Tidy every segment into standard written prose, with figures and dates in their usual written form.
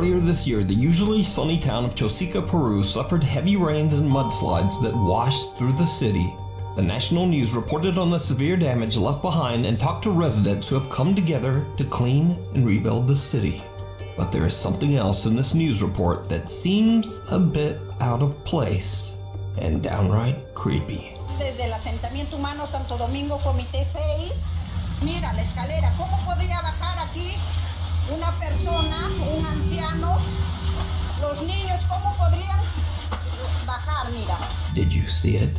Earlier this year, the usually sunny town of Chosica, Peru suffered heavy rains and mudslides that washed through the city. The national news reported on the severe damage left behind and talked to residents who have come together to clean and rebuild the city. But there is something else in this news report that seems a bit out of place and downright creepy. Desde el asentamiento humano Santo Domingo Comité 6, mira la escalera, ¿cómo podría bajar aquí una persona, un anciano? Los niños, ¿cómo podrían bajar? Mira. Did you see it?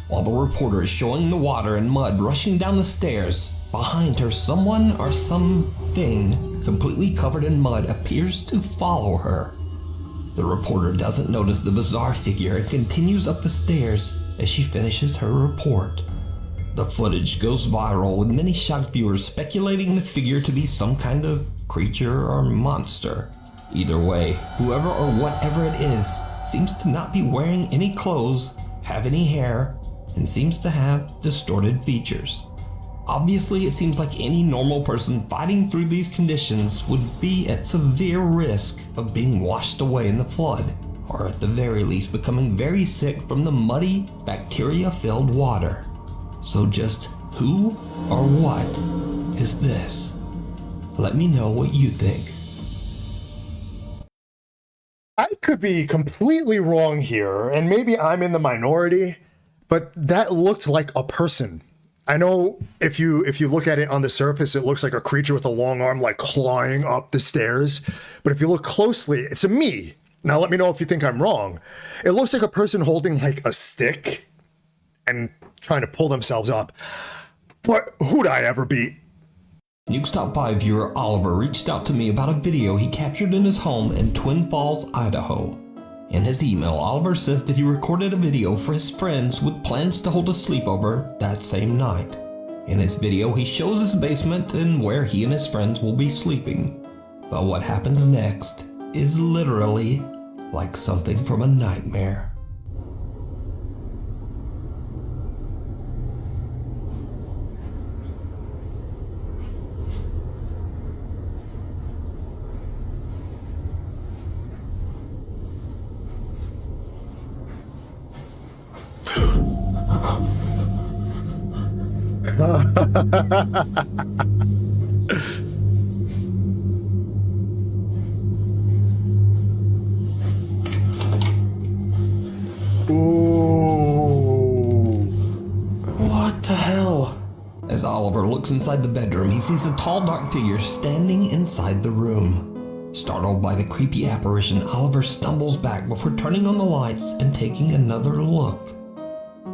While the reporter is showing the water and mud rushing down the stairs, behind her someone or something completely covered in mud appears to follow her. The reporter doesn't notice the bizarre figure and continues up the stairs as she finishes her report. The footage goes viral with many shocked viewers speculating the figure to be some kind of creature or monster. Either way, whoever or whatever it is seems to not be wearing any clothes, have any hair, and seems to have distorted features. Obviously, it seems like any normal person fighting through these conditions would be at severe risk of being washed away in the flood, or at the very least becoming very sick from the muddy, bacteria-filled water. So just who or what is this? Let me know what you think. I could be completely wrong here, and maybe I'm in the minority, but that looked like a person. I know if you look at it on the surface, it looks like a creature with a long arm, like clawing up the stairs. But if you look closely, it's a me. Now let me know if you think I'm wrong. It looks like a person holding like a stick and trying to pull themselves up. But who'd I ever be? Nuke's Top 5 viewer Oliver reached out to me about a video he captured in his home in Twin Falls, Idaho. In his email, Oliver says that he recorded a video for his friends with plans to hold a sleepover that same night. In his video, he shows his basement and where he and his friends will be sleeping. But what happens next is literally like something from a nightmare. Ooh. What the hell? As Oliver looks inside the bedroom, he sees a tall, dark figure standing inside the room. Startled by the creepy apparition, Oliver stumbles back before turning on the lights and taking another look.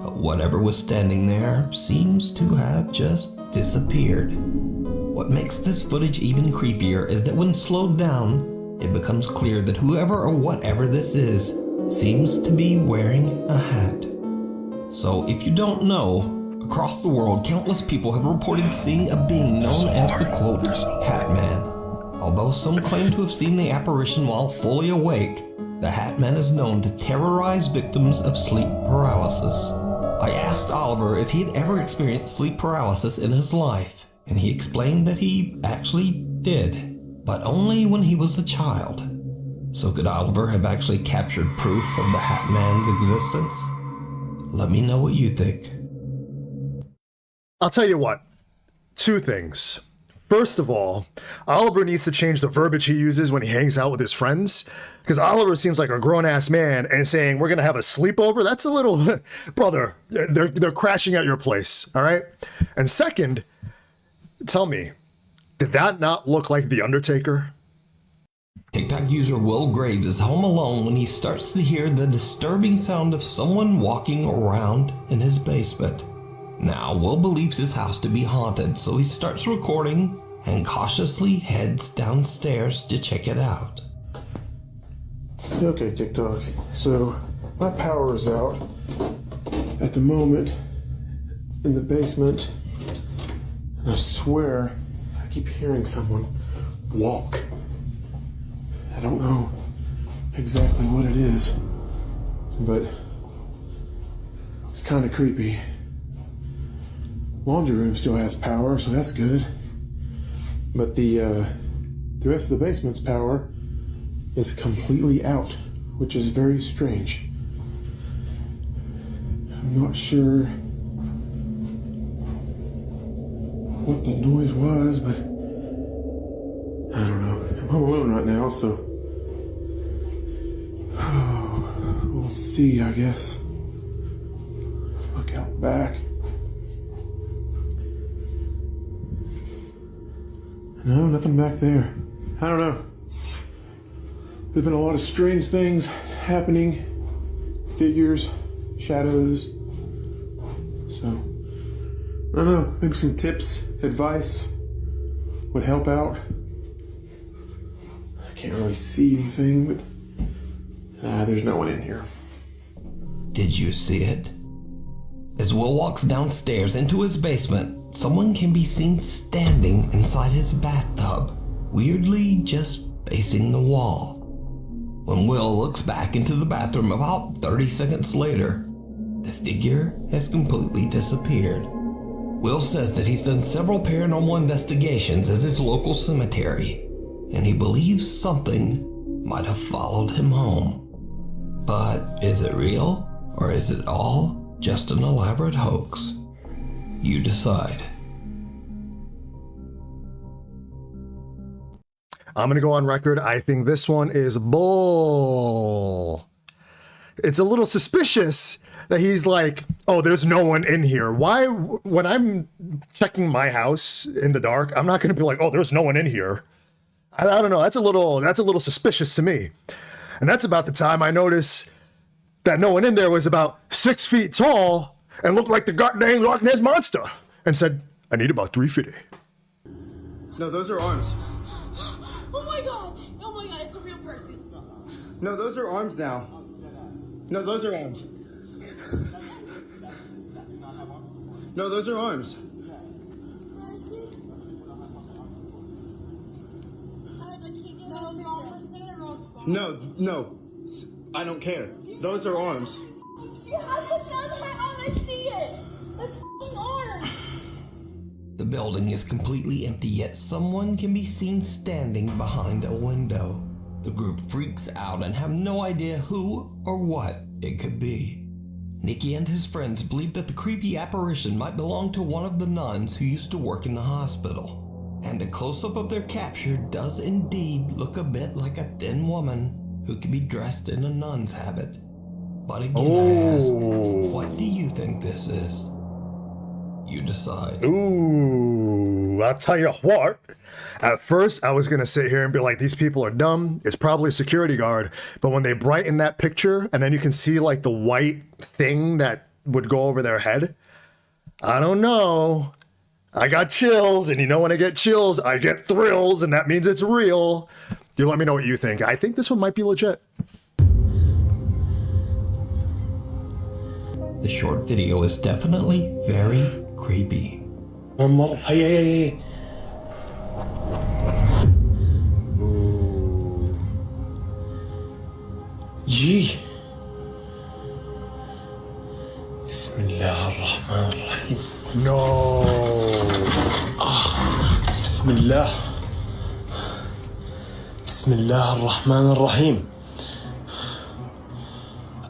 But whatever was standing there seems to have just disappeared. What makes this footage even creepier is that when slowed down, it becomes clear that whoever or whatever this is seems to be wearing a hat. So if you don't know, across the world countless people have reported seeing a being known as the quote, Hat Man. Although some claim to have seen the apparition while fully awake, the Hat Man is known to terrorize victims of sleep paralysis. I asked Oliver if he had ever experienced sleep paralysis in his life, and he explained that he actually did, but only when he was a child. So could Oliver have actually captured proof of the Hat Man's existence? Let me know what you think. I'll tell you what, two things. First of all, Oliver needs to change the verbiage he uses when he hangs out with his friends, because Oliver seems like a grown-ass man, and saying we're gonna have a sleepover, that's a little, brother, they're crashing at your place, all right? And second, tell me, did that not look like The Undertaker? TikTok user Will Graves is home alone when he starts to hear the disturbing sound of someone walking around in his basement. Now, Will believes his house to be haunted, so he starts recording and cautiously heads downstairs to check it out. Okay, TikTok, so my power is out at the moment in the basement. And I swear I keep hearing someone walk. I don't know exactly what it is, but it's kind of creepy. Laundry room still has power, so that's good. But the rest of the basement's power is completely out, which is very strange. I'm not sure what the noise was, but I don't know. I'm home alone right now, so we'll see, I guess. Look out back. No, nothing back there. I don't know. There's been a lot of strange things happening. Figures, shadows. So, I don't know. Maybe some tips, advice would help out. I can't really see anything, but there's no one in here. Did you see it? As Will walks downstairs into his basement, someone can be seen standing inside his bathtub, weirdly just facing the wall. When Will looks back into the bathroom about 30 seconds later, the figure has completely disappeared. Will says that he's done several paranormal investigations at his local cemetery, and he believes something might have followed him home. But is it real, or is it all just an elaborate hoax? You decide. I'm going to go on record. I think this one is bull. It's a little suspicious that he's like, oh, there's no one in here. Why, when I'm checking my house in the dark, I'm not going to be like, oh, there's no one in here. I don't know. That's a little suspicious to me. And that's about the time I notice that no one in there was about 6 feet tall and looked like the goddamn Loch Ness monster and said, I need about 350. No, those are arms. Oh my god! Oh my god, it's a real person. No, those are arms now. No, those are arms. No, those are arms. No, I don't care. Those are arms. She has a gun hat on, I see it! That's f***ing arms! The building is completely empty, yet someone can be seen standing behind a window. The group freaks out and have no idea who or what it could be. Nicky and his friends believe that the creepy apparition might belong to one of the nuns who used to work in the hospital. And a close-up of their capture does indeed look a bit like a thin woman who could be dressed in a nun's habit. But again, I ask, what do you think this is? You decide. Ooh, I'll tell you what. At first, I was going to sit here and be like, these people are dumb. It's probably a security guard. But when they brighten that picture, and then you can see like the white thing that would go over their head, I don't know. I got chills, and you know when I get chills, I get thrills, and that means it's real. You let me know what you think. I think this one might be legit. The short video is definitely very creepy. Hey. Gee. Bismillahirrahmanirrahim. No. Bismillah. Bismillahirrahmanirrahim.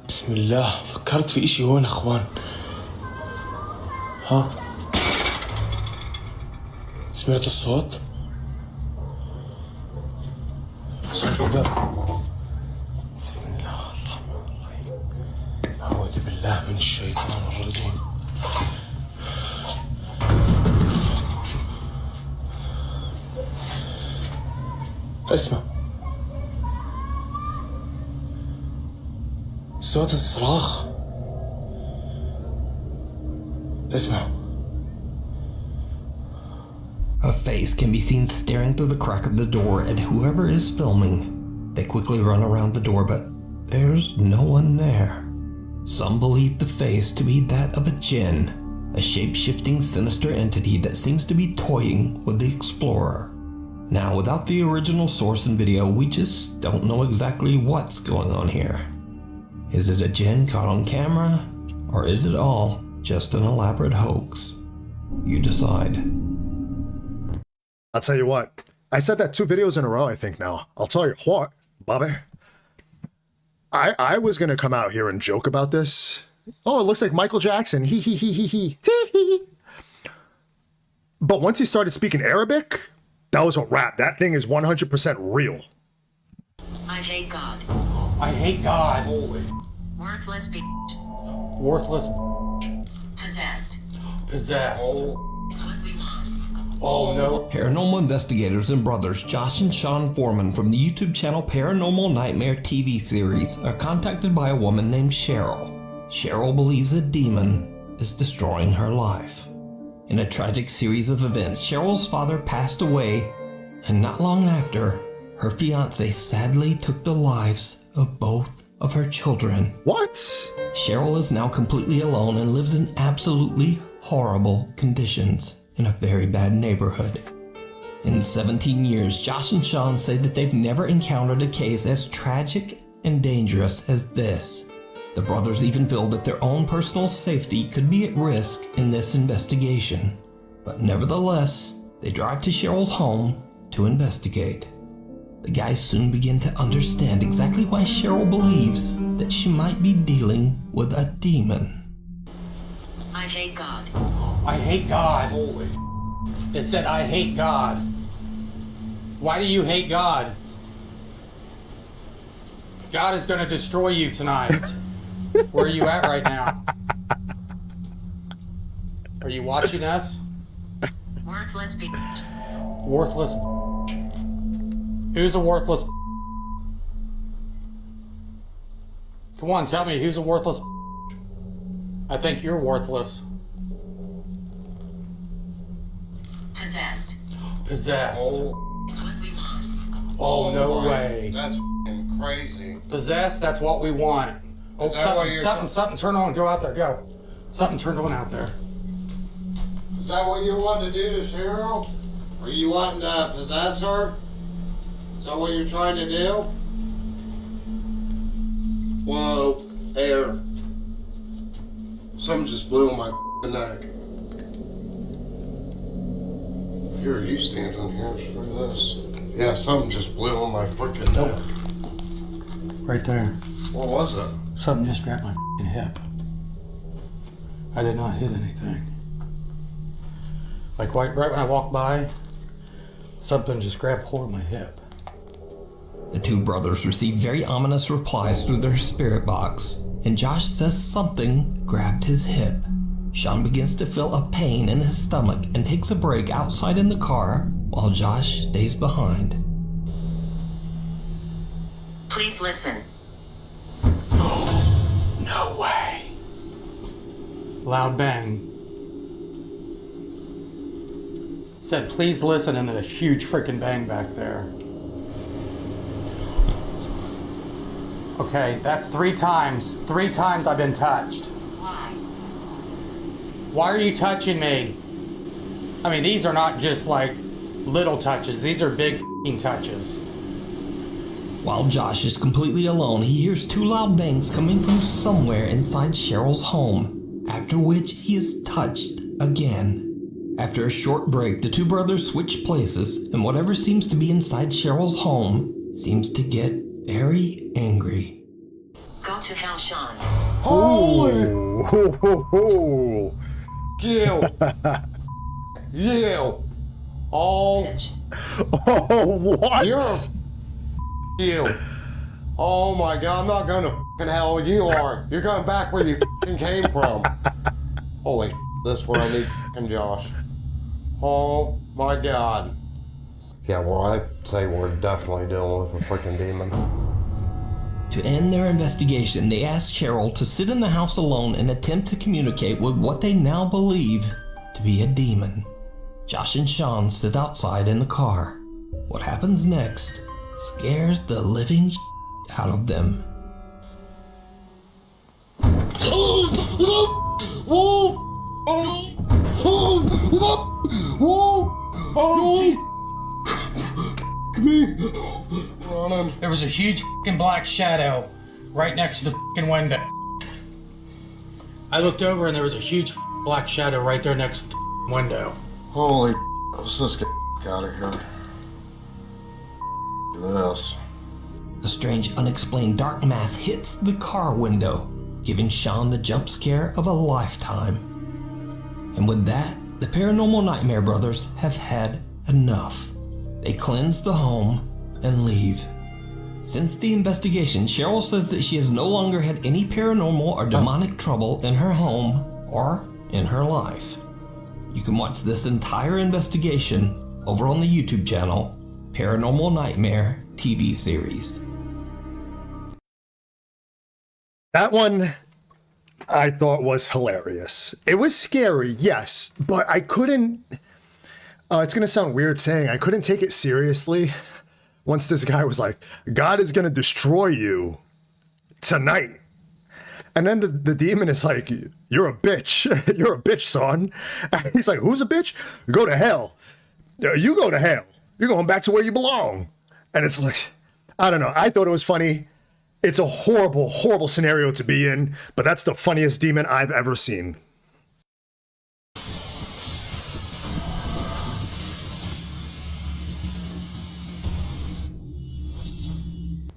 بسم الله فكرت في اشي هون اخوان ها سمعت الصوت صوت الباب بسم الله الرحمن الرحيم أعوذ بالله من الشيطان الرجيم اسمع صوت الصراخ اسمع. A face can be seen staring through the crack of the door at whoever is filming. They quickly run around the door, but there's no one there. Some believe the face to be that of a jinn, a shape-shifting sinister entity that seems to be toying with the explorer. Now, without the original source and video, we just don't know exactly what's going on here. Is it a jinn caught on camera, or is it all just an elaborate hoax? You decide. I'll tell you what. I said that 2 videos in a row, I think now. I'll tell you what. Bobby, I was gonna come out here and joke about this. Oh, it looks like Michael Jackson. He. Tee-hee. But once he started speaking Arabic, that was a wrap. That thing is 100% real. I hate God. I hate God. Holy. Worthless bitch. Worthless. Possessed. Possessed. It's what we want. Oh no. Paranormal investigators and brothers Josh and Sean Foreman from the YouTube channel Paranormal Nightmare TV series are contacted by a woman named Cheryl. Cheryl believes a demon is destroying her life. In a tragic series of events, Cheryl's father passed away, and not long after, her fiancé sadly took the lives of both of her children. What? Cheryl is now completely alone and lives in absolutely horrible conditions in a very bad neighborhood. In 17 years, Josh and Sean say that they've never encountered a case as tragic and dangerous as this. The brothers even feel that their own personal safety could be at risk in this investigation. But nevertheless, they drive to Cheryl's home to investigate. The guys soon begin to understand exactly why Cheryl believes that she might be dealing with a demon. I hate God. I hate God. Holy. It said I hate God. Why do you hate God? God is going to destroy you tonight. Where are you at right now? Are you watching us? Worthless bitch. Worthless. Who's a worthless? Come on, tell me who's a worthless. I think you're worthless. Possessed. Possessed. It's what we want. Oh, no way. That's f***ing crazy. Possessed, that's what we want. Oh, Is that what something, turn on, go out there, go. Something turned on out there. Is that what you want to do to Cheryl? Are you wanting to possess her? Is that what you're trying to do? Whoa, air. Something just blew on my f***ing neck. Here, you stand on here, screw this. Yeah, something just blew on my freaking neck. Right there. What was it? Something just grabbed my f***ing hip. I did not hit anything. Like right when I walked by, something just grabbed hold of my hip. The two brothers receive very ominous replies through their spirit box, and Josh says something grabbed his hip. Sean begins to feel a pain in his stomach and takes a break outside in the car while Josh stays behind. Please listen. No way. Loud bang. Said, please listen, and then a huge freaking bang back there. Okay, that's 3 times. 3 times I've been touched. Why? Why are you touching me? I mean, these are not just like little touches. These are big f***ing touches. While Josh is completely alone, he hears 2 loud bangs coming from somewhere inside Cheryl's home, after which he is touched again. After a short break, the 2 brothers switch places, and whatever seems to be inside Cheryl's home seems to get very angry. Go to hell, Sean. Holy Ho, ho, ho. Gil! Gil! Oh, Bitch. Oh, what? you're a Gil. Oh my god, I'm not going to f***ing hell, you are. You're going back where you f***ing came from. Holy this is where I need f***ing Josh. Oh my god. Yeah, well, I'd say we're definitely dealing with a freaking demon. To end their investigation, they ask Cheryl to sit in the house alone and attempt to communicate with what they now believe to be a demon. Josh and Sean sit outside in the car. What happens next scares the living out of them. There was a huge f***ing black shadow right next to the f***ing window. I looked over and there was a huge f***ing black shadow right there next to the f***ing window. Holy let's just get out of here. Look at this. A strange, unexplained dark mass hits the car window, giving Sean the jump scare of a lifetime. And with that, the Paranormal Nightmare brothers have had enough. They cleanse the home and leave. Since the investigation, Cheryl says that she has no longer had any paranormal or demonic trouble in her home or in her life. You can watch this entire investigation over on the YouTube channel, Paranormal Nightmare TV series. That one I thought was hilarious. It was scary, yes, but I couldn't, it's going to sound weird saying, I couldn't take it seriously once this guy was like, God is going to destroy you tonight. And then the demon is like, you're a bitch. You're a bitch, son. And he's like, who's a bitch? Go to hell. You go to hell. You're going back to where you belong. And it's like, I don't know. I thought it was funny. It's a horrible, horrible scenario to be in, but that's the funniest demon I've ever seen.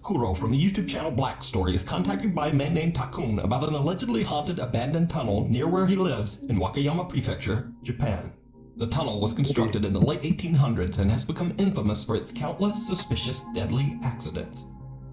Kuro from the YouTube channel Black Story is contacted by a man named Takun about an allegedly haunted abandoned tunnel near where he lives in Wakayama Prefecture, Japan. The tunnel was constructed in the late 1800s and has become infamous for its countless suspicious deadly accidents.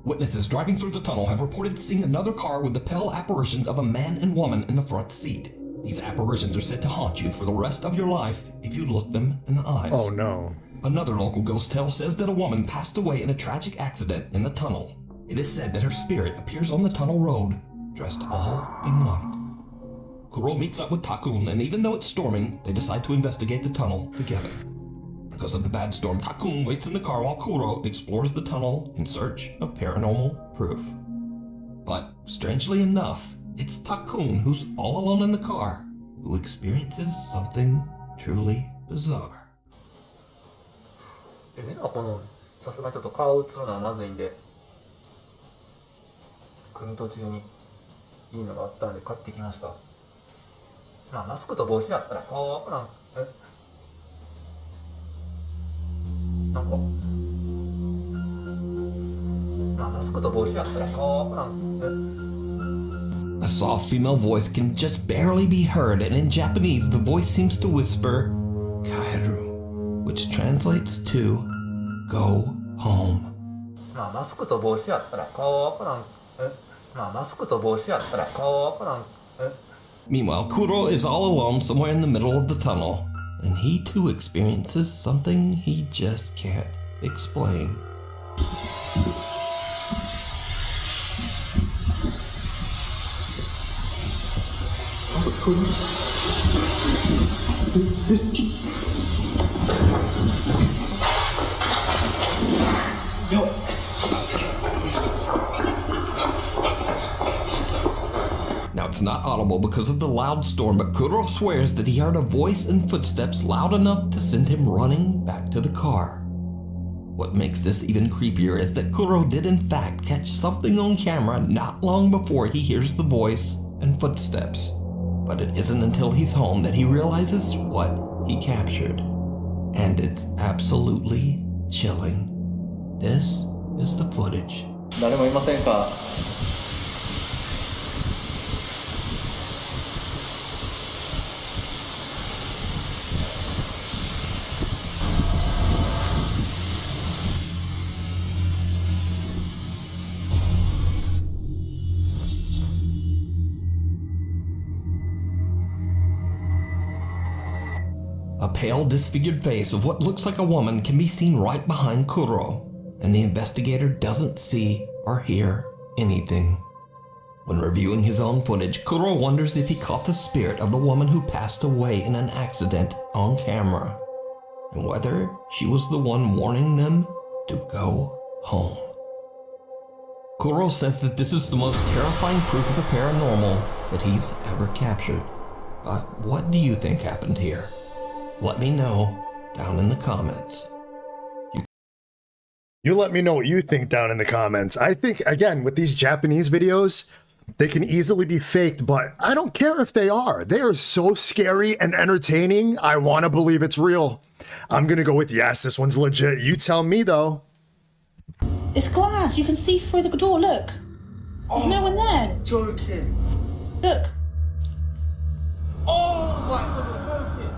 Witnesses driving through the tunnel have reported seeing another car with the pale apparitions of a man and woman in the front seat. These apparitions are said to haunt you for the rest of your life if you look them in the eyes. Oh no. Another local ghost tale says that a woman passed away in a tragic accident in the tunnel. It is said that her spirit appears on the tunnel road, dressed all in white. Kuro meets up with Takun, and even though it's storming, they decide to investigate the tunnel together. Because of the bad storm, Takun waits in the car while Kuro explores the tunnel in search of paranormal proof. But strangely enough, it's Takun who's all alone in the car who experiences something truly bizarre. でね、このさすがにちょっと顔映るのはまずいんで、来る途中にいいのがあったんで買ってきました。まあマスクと帽子やったら顔はわからん。なんかまあマスクと帽子やったら顔はわからん。 A soft female voice can just barely be heard, and in Japanese the voice seems to whisper Kaeru, which translates to go home. まあマスクと帽子やったら顔はわからん。まあマスクと帽子やったら顔はわからん。 Meanwhile, Kuro is all alone somewhere in the middle of the tunnel, and he too experiences something he just can't explain. Now it's not audible because of the loud storm, but Kuro swears that he heard a voice and footsteps loud enough to send him running back to the car. What makes this even creepier is that Kuro did in fact catch something on camera not long before he hears the voice and footsteps. But it isn't until he's home that he realizes what he captured. And it's absolutely chilling. This is the footage. 誰もいませんか? A pale, disfigured face of what looks like a woman can be seen right behind Kuro, and the investigator doesn't see or hear anything. When reviewing his own footage, Kuro wonders if he caught the spirit of the woman who passed away in an accident on camera, and whether she was the one warning them to go home. Kuro says that this is the most terrifying proof of the paranormal that he's ever captured. But what do you think happened here? Let me know down in the comments. You let me know what you think down in the comments. I think, again, with these Japanese videos, they can easily be faked, but I don't care if they are. They are so scary and entertaining. I want to believe it's real. I'm going to go with yes, this one's legit. You tell me, though. It's glass. You can see through the door. Look. There's no one there. Joking. Look. Oh my god, you're joking.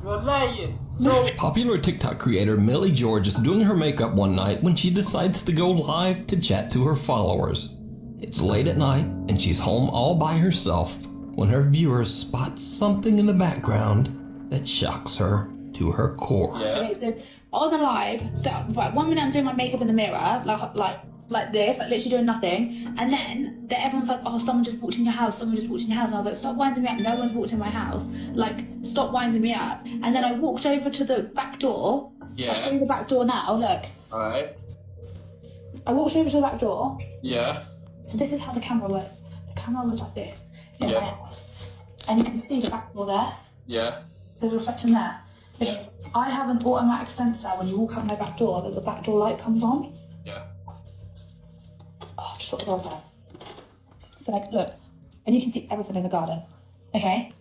You're lying. No. Popular TikTok creator Millie George is doing her makeup one night when she decides to go live to chat to her followers. It's late at night and she's home all by herself when her viewers spot something in the background that shocks her to her core. Okay, so on the live, right, 1 minute I'm doing my makeup in the mirror, like this, like literally doing nothing, and then everyone's like, oh, someone just walked in your house, someone just walked in your house, and I was like, stop winding me up, no one's walked in my house, like, stop winding me up. And then I walked over to the back door. Yeah. I'll show you the back door now, look. Alright. I walked over to the back door. Yeah. So this is how the camera works. The camera was like this in Yeah. my house. And you can see the back door there. Yeah. There's a reflection there. Thing is, I have an automatic sensor when you walk out my back door that the back door light comes on. Yeah. Oh, just look at the door there. So like, look, and you can see everything in the garden. Okay?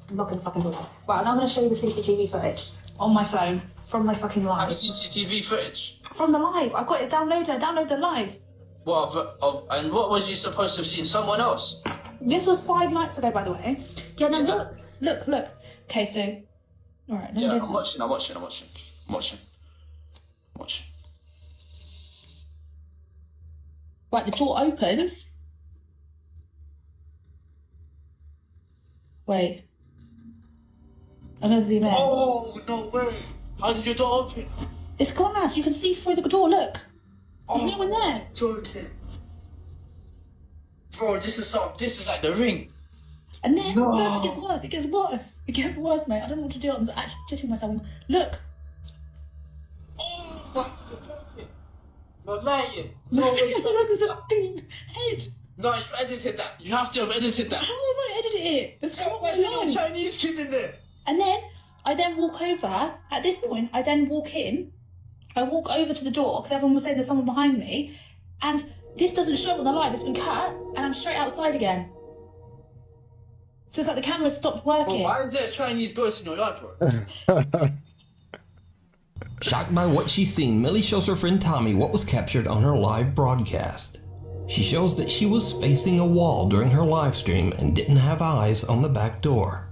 I'm not gonna fucking do that. Right, now I'm gonna show you the CCTV footage on my phone from my fucking live. CCTV footage. From the live. I've got it downloaded. I downloaded the live. Well, and what was you supposed to have seen? Someone else? This was 5 nights ago, by the way. Yeah, no, look. Okay, so, all right. Yeah, I'm watching. Right, the door opens. Wait. I'm gonna zoom in. Oh, no way. How did your door open? It's glass. You can see through the door. Look. There's no one there. Joking. Bro, this is like the ring. And then No. it gets worse, mate. I don't know what to do. I'm actually shitting myself. Look. Oh my god, you're joking. You're lying. No, look, there's a fucking head. No, you've edited that. You have to have edited that. How have I edited it? It's come Why is there no Chinese kid in there? And then I then walk over. At this point, I then walk in. I walk over to the door because everyone was saying there's someone behind me, and this doesn't show on the live. It's been cut, and I'm straight outside again. So it's like the camera stopped working. Why is there a Chinese ghost in your yard, bro? Shocked by what she's seen, Millie shows her friend Tommy what was captured on her live broadcast. She shows that she was facing a wall during her live stream and didn't have eyes on the back door.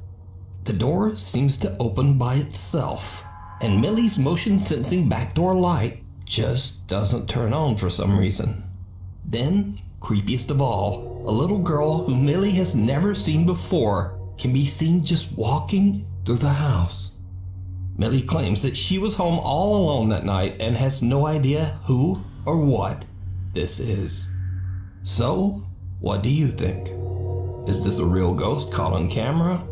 The door seems to open by itself, and Millie's motion-sensing backdoor light just doesn't turn on for some reason. Then, creepiest of all, a little girl who Millie has never seen before can be seen just walking through the house. Millie claims that she was home all alone that night and has no idea who or what this is. So, what do you think? Is this a real ghost caught on camera?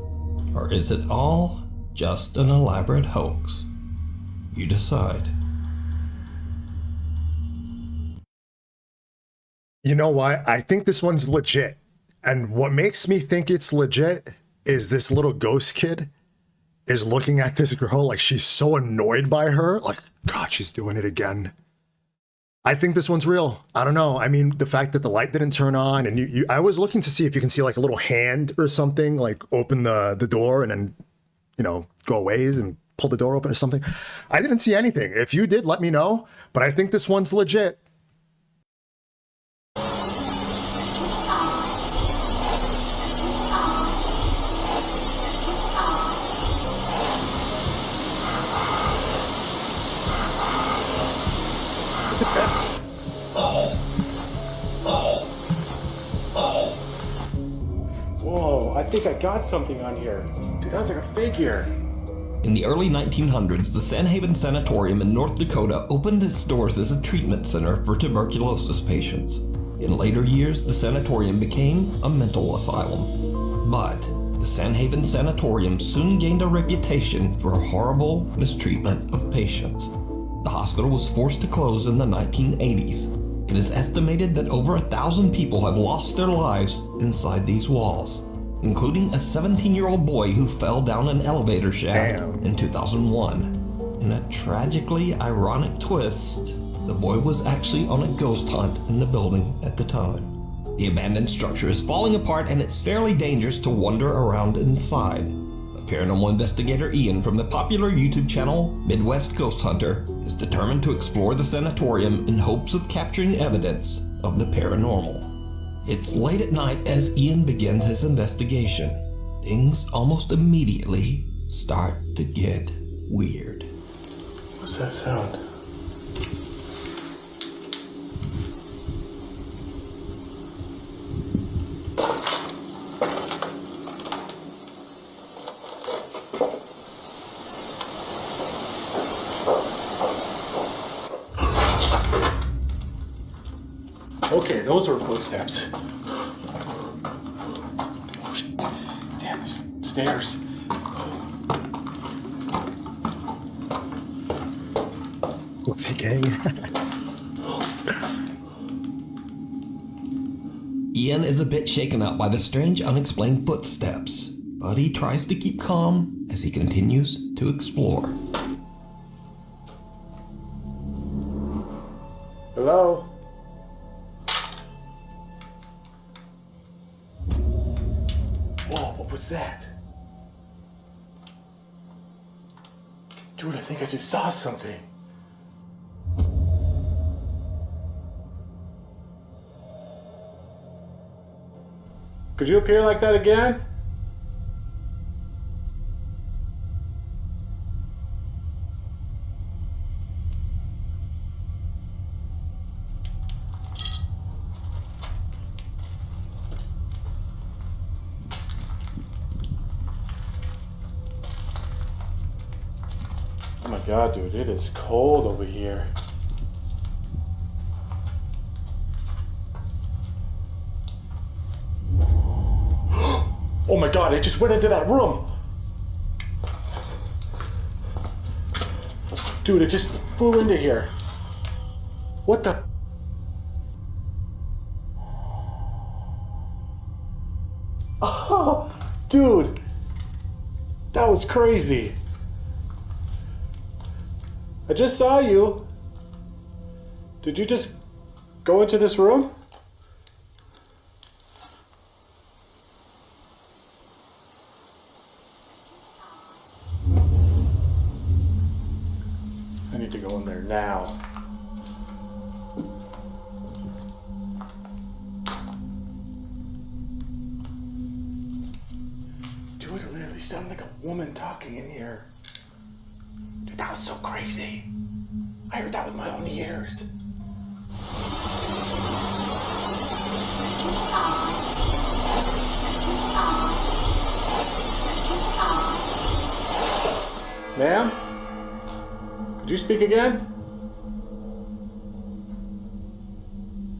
Or is it all just an elaborate hoax? You decide. You know what? I think this one's legit. And what makes me think it's legit is this little ghost kid is looking at this girl like she's so annoyed by her. Like, God, she's doing it again. I think this one's real. I don't know. I mean, the fact that the light didn't turn on and I was looking to see if you can see like a little hand or something, like open the door and then, go away and pull the door open or something. I didn't see anything. If you did, let me know. But I think this one's legit. Yes. Whoa, I think I got something on here. Dude, that's like a figure. In the early 1900s, the Sandhaven Sanatorium in North Dakota opened its doors as a treatment center for tuberculosis patients. In later years, the sanatorium became a mental asylum. But the Sandhaven Sanatorium soon gained a reputation for horrible mistreatment of patients. The hospital was forced to close in the 1980s. It is estimated that over 1,000 people have lost their lives inside these walls, including a 17-year-old boy who fell down an elevator shaft in 2001. In a tragically ironic twist, the boy was actually on a ghost hunt in the building at the time. The abandoned structure is falling apart and it's fairly dangerous to wander around inside. Paranormal investigator Ian from the popular YouTube channel Midwest Ghost Hunter is determined to explore the sanatorium in hopes of capturing evidence of the paranormal. It's late at night as Ian begins his investigation. Things almost immediately start to get weird. What's that sound? Okay, those were footsteps. Oh, shit. Damn, there's stairs. What's he gang? Ian is a bit shaken up by the strange, unexplained footsteps, but he tries to keep calm as he continues to explore. Hello? Whoa, what was that? Dude, I think I just saw something. Could you appear like that again? Oh my god, dude, it is cold over here. Oh my god, it just went into that room! Dude, it just flew into here. What the? Oh, dude! That was crazy. I just saw you. Did you just go into this room? I need to go in there now. Dude, it literally sounded like a woman talking in here. Dude, that was so crazy. I heard that with my own ears. Ma'am? Could you speak again?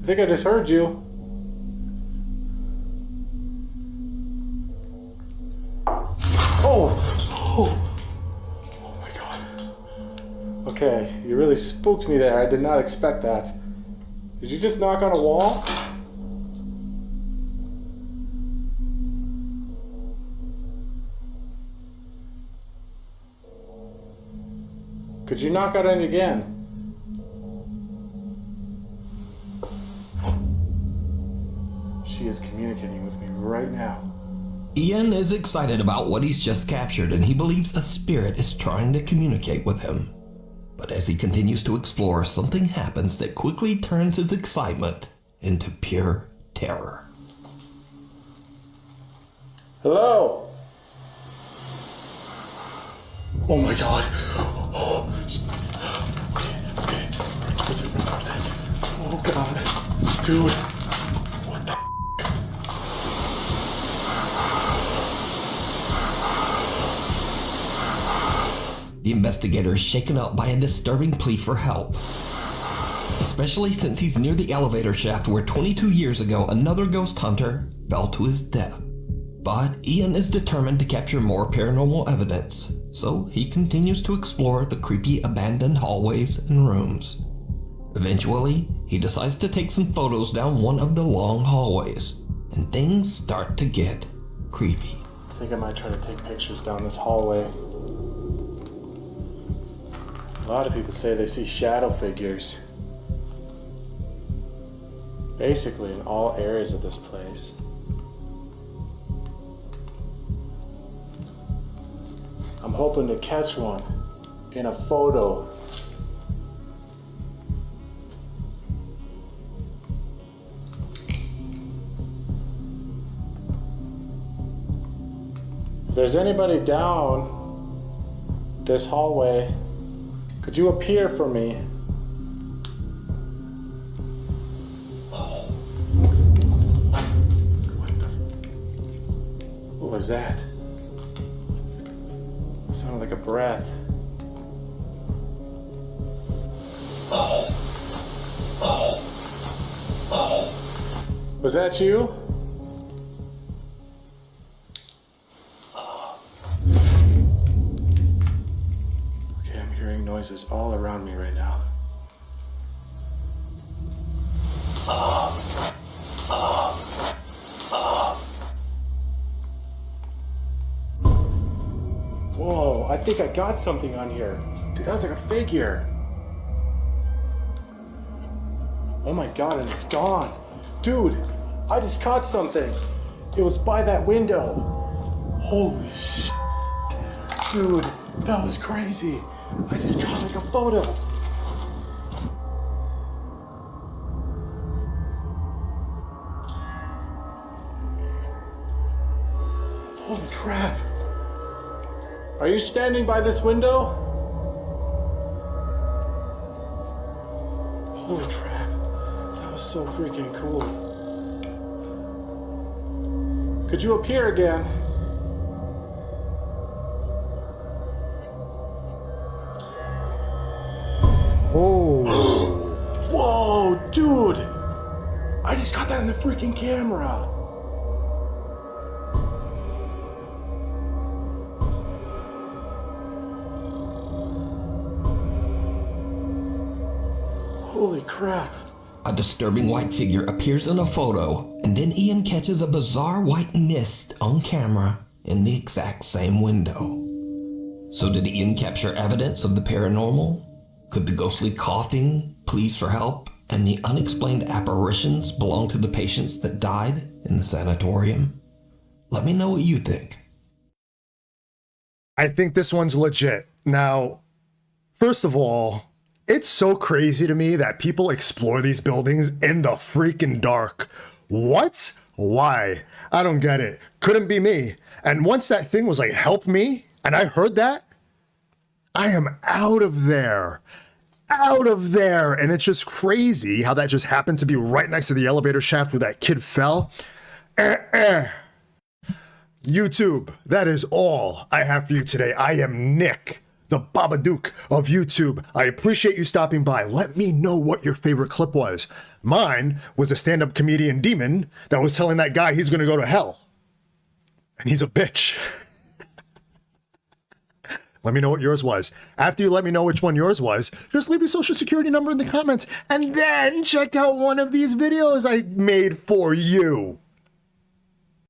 I think I just heard you. Oh my god. Okay, you really spooked me there. I did not expect that. Did you just knock on a wall? Could you knock on it again? She is communicating with me right now. Ian is excited about what he's just captured, and he believes a spirit is trying to communicate with him. But as he continues to explore, something happens that quickly turns his excitement into pure terror. Hello? Oh my god. Oh, oh god. Dude. What the The investigator is shaken up by a disturbing plea for help, especially since he's near the elevator shaft where 22 years ago another ghost hunter fell to his death. But Ian is determined to capture more paranormal evidence, so he continues to explore the creepy abandoned hallways and rooms. Eventually, he decides to take some photos down one of the long hallways, and things start to get creepy. I think I might try to take pictures down this hallway. A lot of people say they see shadow figures. Basically in all areas of this place. I'm hoping to catch one in a photo If there's anybody down this hallway, could you appear for me? What was that? It sounded like a breath. Was that you? Okay, I'm hearing noises all around me right now. Whoa, I think I got something on here. Dude, that was like a figure. Oh my god, and it's gone. Dude, I just caught something. It was by that window. Holy shit. Dude, that was crazy. I just caught like a photo. Holy crap. Are you standing by this window? Holy crap. That was so freaking cool. Could you appear again? Oh. Whoa, dude! I just got that on the freaking camera. Holy crap. A disturbing white figure appears in a photo, and then Ian catches a bizarre white mist on camera in the exact same window. So did Ian capture evidence of the paranormal? Could the ghostly coughing, pleas for help, and the unexplained apparitions belong to the patients that died in the sanatorium? Let me know what you think. I think this one's legit. Now, first of all, it's so crazy to me that people explore these buildings in the freaking dark. What? Why? I don't get it. Couldn't be me. And once that thing was like, help me, and I heard that, I am out of there. Out of there. And it's just crazy how that just happened to be right next to the elevator shaft where that kid fell. YouTube, that is all I have for you today. I am Nick, the Babadook of YouTube. I appreciate you stopping by. Let me know what your favorite clip was. Mine was a stand-up comedian demon that was telling that guy he's gonna go to hell. And he's a bitch. Let me know what yours was. After you let me know which one yours was, just leave your social security number in the comments and then check out one of these videos I made for you.